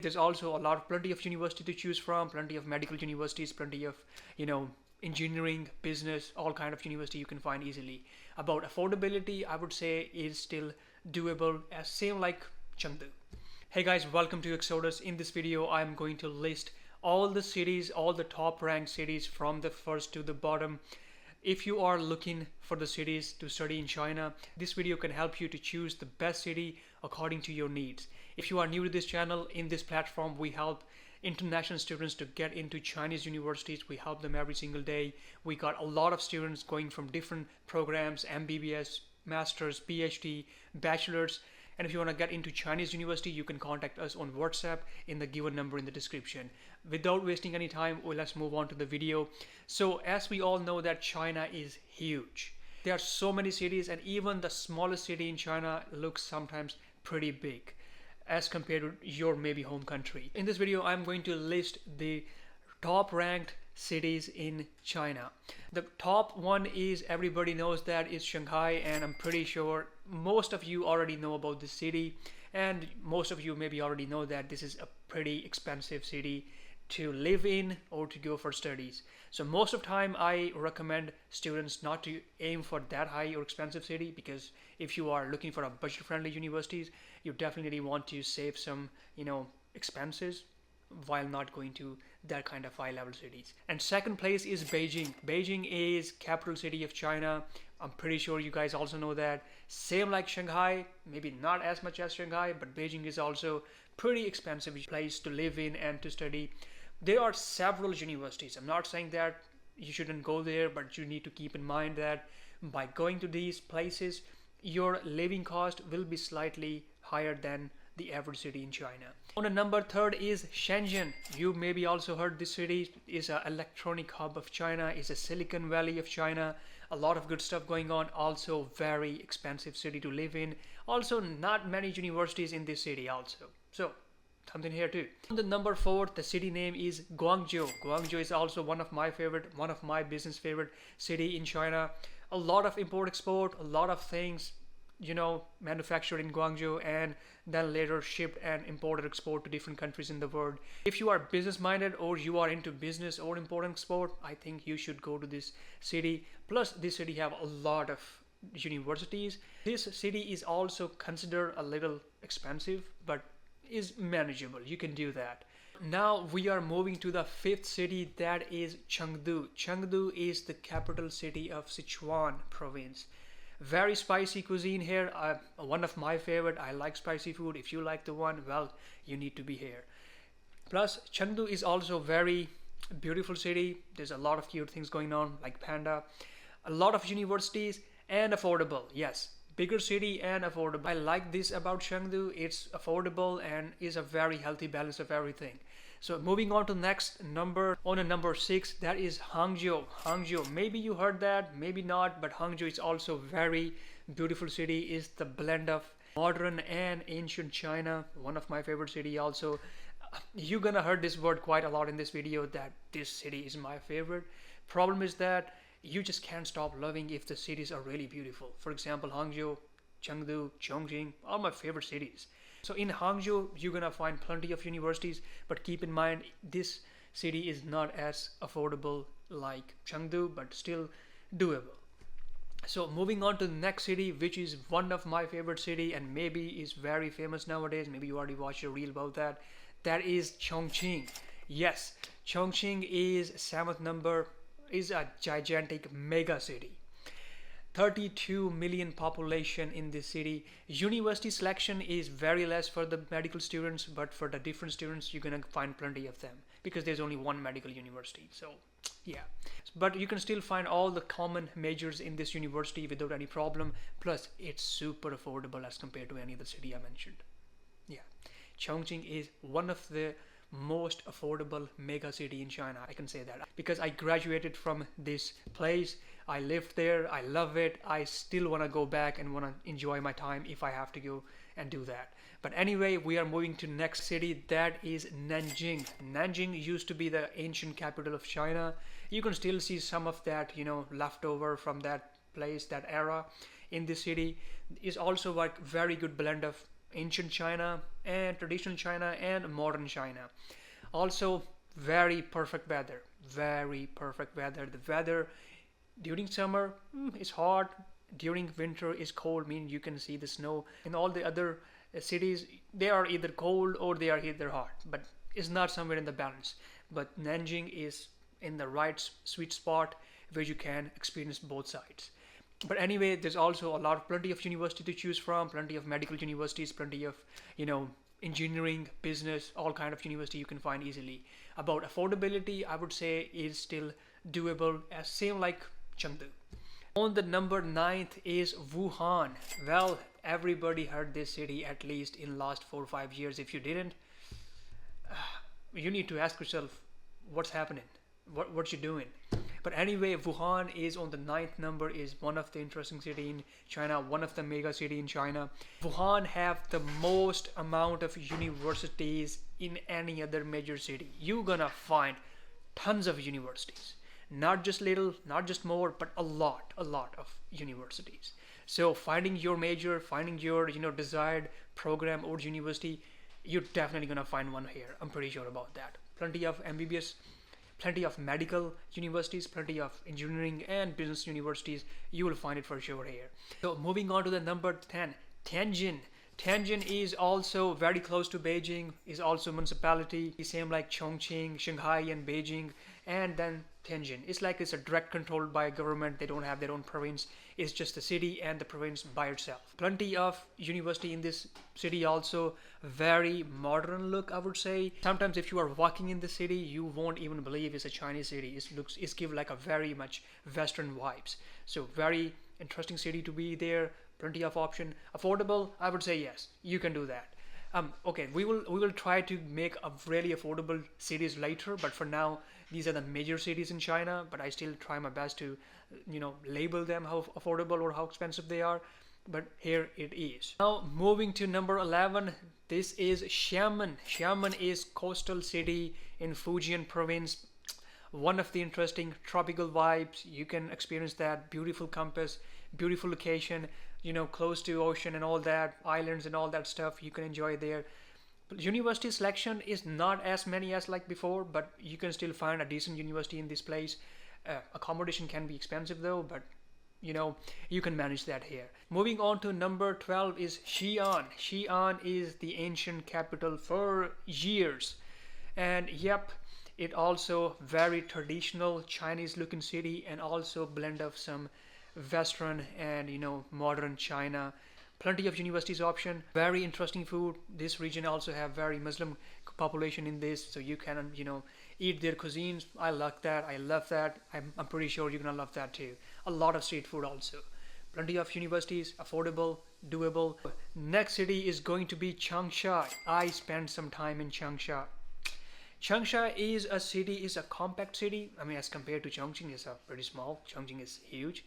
There's also plenty of university to choose from, plenty of medical universities, plenty of, engineering, business, all kind of university you can find easily. About affordability, I would say is still doable, as same like Chengdu. Hey guys, welcome to Exodus. In this video, I'm going to list all the cities, all the top ranked cities from the first to the bottom. If you are looking for the cities to study in China, this video can help you to choose the best city according to your needs. If you are new to this channel, in this platform, we help international students to get into Chinese universities. We help them every single day. We got a lot of students going from different programs, MBBS, Masters, PhD, Bachelors. And if you want to get into Chinese university, you can contact us on WhatsApp in the given number in the description. Without wasting any time, let's move on to the video. So as we all know that China is huge. There are so many cities, and even the smallest city in China looks sometimes pretty big as compared to your maybe home country. In this video, I'm going to list the top ranked cities in China. The top one is, everybody knows that, is Shanghai, and I'm pretty sure most of you already know about this city, and most of you maybe already know that this is a pretty expensive city to live in or to go for studies. So most of the time I recommend students not to aim for that high or expensive city, because if you are looking for a budget friendly universities, you definitely want to save some expenses while not going to that kind of high level cities. And second place is Beijing. Beijing is capital city of China. I'm pretty sure you guys also know that. Same like Shanghai, maybe not as much as Shanghai, but Beijing is also pretty expensive place to live in and to study. There are several universities. I'm not saying that you shouldn't go there, but you need to keep in mind that by going to these places, your living cost will be slightly higher than the average city in China. On the number third is Shenzhen. You maybe also heard this city is an electronic hub of China, is a Silicon Valley of China. A lot of good stuff going on. Also very expensive city to live in. Also not many universities in this city also. So something here too. On the number four, the city name is Guangzhou. Guangzhou is also one of my business favorite city in China. A lot of import-export, a lot of things manufactured in Guangzhou and then later shipped and imported export to different countries in the world. If you are business minded or you are into business or import and export, I think you should go to this city. Plus this city have a lot of universities. This city is also considered a little expensive, but is manageable. You can do that. Now we are moving to the fifth city, that is Chengdu. Chengdu is the capital city of Sichuan province. Very spicy cuisine here, one of my favorite. I like spicy food. If you like the one, well, you need to be here. Plus Chengdu is also very beautiful city. There's a lot of cute things going on like panda, a lot of universities, and affordable. Yes, bigger city and affordable. I like this about Chengdu. It's affordable and is a very healthy balance of everything. So moving on to next number, on a number 6, that is Hangzhou. Hangzhou, maybe you heard that, maybe not, but Hangzhou is also very beautiful city. Is the blend of modern and ancient China. One of my favorite city also. You're gonna heard this word quite a lot in this video, that this city is my favorite. Problem is that you just can't stop loving if the cities are really beautiful. For example, Hangzhou, Chengdu, Chongqing are my favorite cities. So in Hangzhou, you're gonna find plenty of universities, but keep in mind this city is not as affordable like Chengdu, but still doable. So moving on to the next city, which is one of my favorite city and maybe is very famous nowadays. Maybe you already watched a reel about that. That is Chongqing. Yes, Chongqing is seventh number, is a gigantic mega city. 32 million population in this city. University selection is very less for the medical students, but for the different students you're gonna find plenty of them because there's only one medical university. So yeah, but you can still find all the common majors in this university without any problem. Plus it's super affordable as compared to any other city I mentioned. Yeah, Chongqing is one of the most affordable mega city in China. I can say that because I graduated from this place. I lived there. I love it. I still want to go back and want to enjoy my time if I have to go and do that. But anyway, we are moving to next city, that is Nanjing. Nanjing used to be the ancient capital of China. You can still see some of that leftover from that place, that era in this city. Is also like very good blend of ancient China and traditional China and modern China. Also, very perfect weather. Very perfect weather. The weather during summer is hot. During winter is cold, meaning you can see the snow. In all the other cities, they are either cold or they are either hot, but it's not somewhere in the balance. But Nanjing is in the right sweet spot where you can experience both sides. But anyway, there's also plenty of university to choose from, plenty of medical universities, plenty of engineering, business, all kind of university you can find easily. About affordability, I would say is still doable, as same like Chengdu. On the number ninth is Wuhan. Well, everybody heard this city at least in last 4 or 5 years. If you didn't, you need to ask yourself what's happening, what you doing. But anyway, Wuhan is on the ninth number, is one of the interesting city in China, one of the mega city in China. Wuhan have the most amount of universities in any other major city. You're gonna find tons of universities, not just little, not just more, but a lot of universities. So finding your major, finding your desired program or university, you're definitely gonna find one here. I'm pretty sure about that. Plenty of MBBS, plenty of medical universities, plenty of engineering and business universities. You will find it for sure here. So moving on to the number 10, Tianjin. Tianjin is also very close to Beijing, is also municipality, same like Chongqing, Shanghai and Beijing, and then Tianjin. It's like it's a direct controlled by government. They don't have their own province. It's just the city and the province by itself. Plenty of university in this city also. Very modern look, I would say. Sometimes if you are walking in the city, you won't even believe it's a Chinese city. It's give like a very much Western vibes. So very interesting city to be there. Plenty of option. Affordable, I would say yes. You can do that. Okay, we will try to make a really affordable cities later, but for now these are the major cities in China. But I still try my best to label them how affordable or how expensive they are. But here it is. Now moving to number 11, this is Xiamen. Xiamen is coastal city in Fujian province. One of the interesting tropical vibes. You can experience that. Beautiful campus, beautiful location, close to ocean and all that, islands and all that stuff you can enjoy there. University selection is not as many as like before, but you can still find a decent university in this place. Accommodation can be expensive though, but you can manage that here. Moving on to number 12 is Xi'an. Xi'an is the ancient capital for years, and yep, it also very traditional Chinese looking city, and also blend of some Western and modern China. Plenty of universities option. Very interesting food. This region also have very Muslim population in this, so you can eat their cuisines. I like that. I love that. I'm pretty sure you're gonna love that too. A lot of street food also. Plenty of universities, affordable, doable. Next city is going to be Changsha. I spent some time in Changsha. Changsha is a compact city. I mean, as compared to Chongqing, it's a pretty small. Chongqing is huge.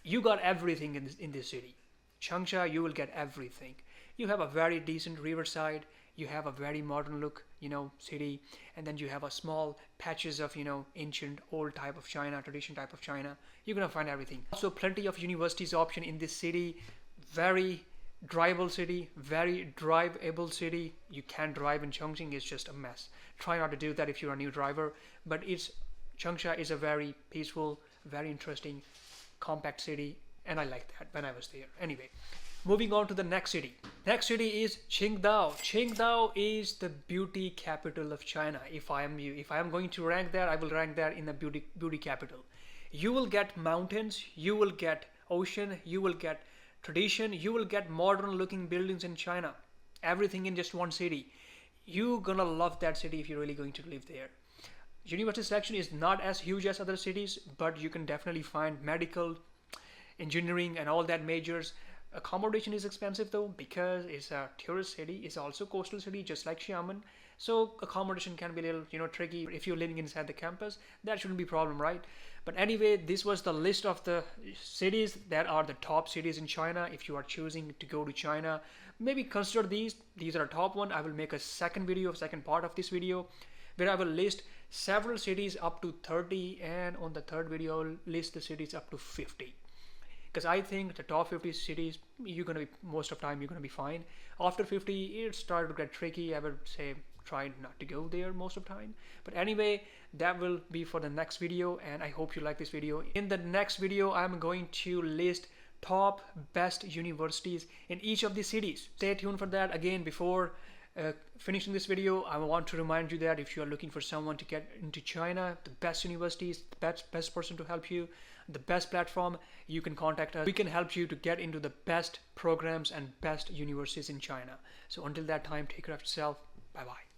You got everything in this city. Changsha, you will get everything. You have a very decent riverside. You have a very modern look, city, and then you have a small patches of, ancient, old type of China, tradition type of China. You're gonna find everything. Also, plenty of universities option in this city. Very drivable city, very driveable city. You can't drive in Chongqing; it's just a mess. Try not to do that if you're a new driver. But Changsha is a very peaceful, very interesting, compact city, and I liked that when I was there. Anyway, moving on to the next city. Next city is Chengdu. Chengdu is the beauty capital of China. If I am going to rank that, I will rank that in the beauty capital. You will get mountains, you will get ocean, you will get tradition, you will get modern looking buildings in China. Everything in just one city. You're gonna love that city if you're really going to live there. University selection is not as huge as other cities, but you can definitely find medical, engineering and all that majors. Accommodation is expensive though, because it's a tourist city. It's also coastal city just like Xiamen, so accommodation can be a little tricky. If you're living inside the campus, that shouldn't be a problem, right? But anyway, this was the list of the cities that are the top cities in China. If you are choosing to go to China, maybe consider these are top one. I will make a second part of this video where I will list several cities up to 30, and on the third video I'll list the cities up to 50. because I think the top 50 cities, you're gonna be, most of the time you're gonna be fine. After 50, it started to get tricky. I would say try not to go there most of the time. But anyway, that will be for the next video, and I hope you like this video. In the next video, I'm going to list top best universities in each of these cities. Stay tuned for that. Again, before finishing this video, I want to remind you that if you are looking for someone to get into China, the best universities, the best person to help you, the best platform, you can contact us. We can help you to get into the best programs and best universities in China. So until that time, take care of yourself. Bye bye.